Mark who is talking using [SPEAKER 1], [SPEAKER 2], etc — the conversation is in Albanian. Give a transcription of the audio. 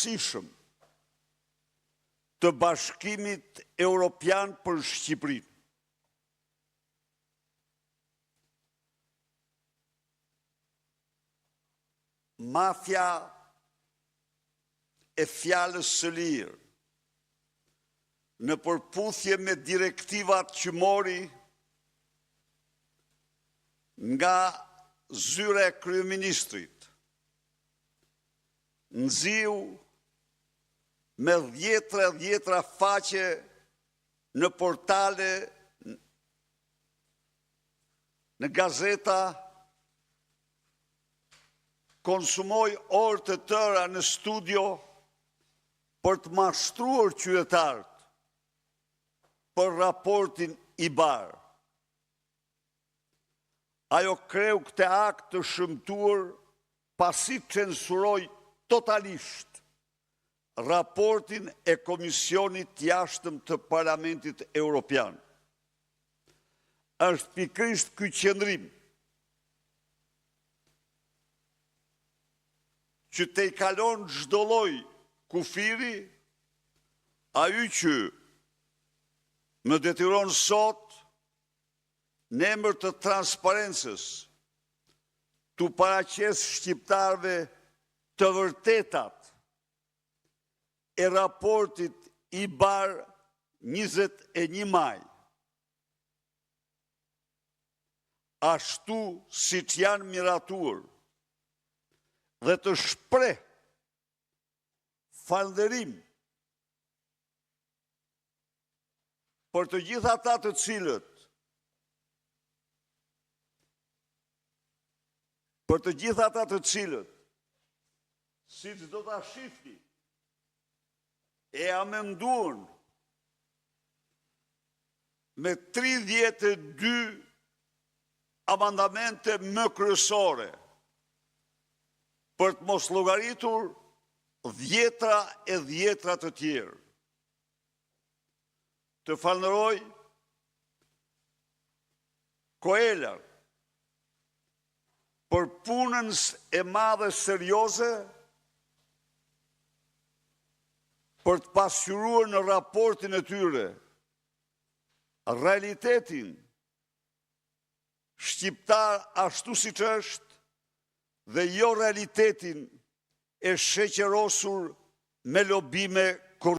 [SPEAKER 1] rëndësishëm të Bashkimit Evropian për Shqipërinë. Mafja e fjalës së lirë, në përputhje me direktivat që mori nga zyra e kryeministrit, nxiu me dhjetra faqe në portale, në gazeta, konsumoj orë të tëra në studio për të mashtruar qytetarët për raportin i barë. Ajo kreu këtë akt të shëmtuar pasi censuroi totalisht raportin e Komisionit Jashtëm të Parlamentit Evropian. Është pikërisht ky qëndrim që te i kalon çdo lloj kufiri, ai që më detyron sot në emër të transparencës të paraqes shqiptarëve të vërtetat e raportit i bar 21 maj. Ashtu siç janë miratuar dhe të shpreh falënderim për të gjithë ata të cilët siç do ta shihni e amenduan me 32 amandamente më kryesore për të mos llogaritur dhjetra të tjerë. Të falënderoj Koelar për punën e madhe serioze për të pasqyruar në raportin e tyre realitetin shqiptar ashtu siç është dhe jo realitetin e sheqerosur me lobime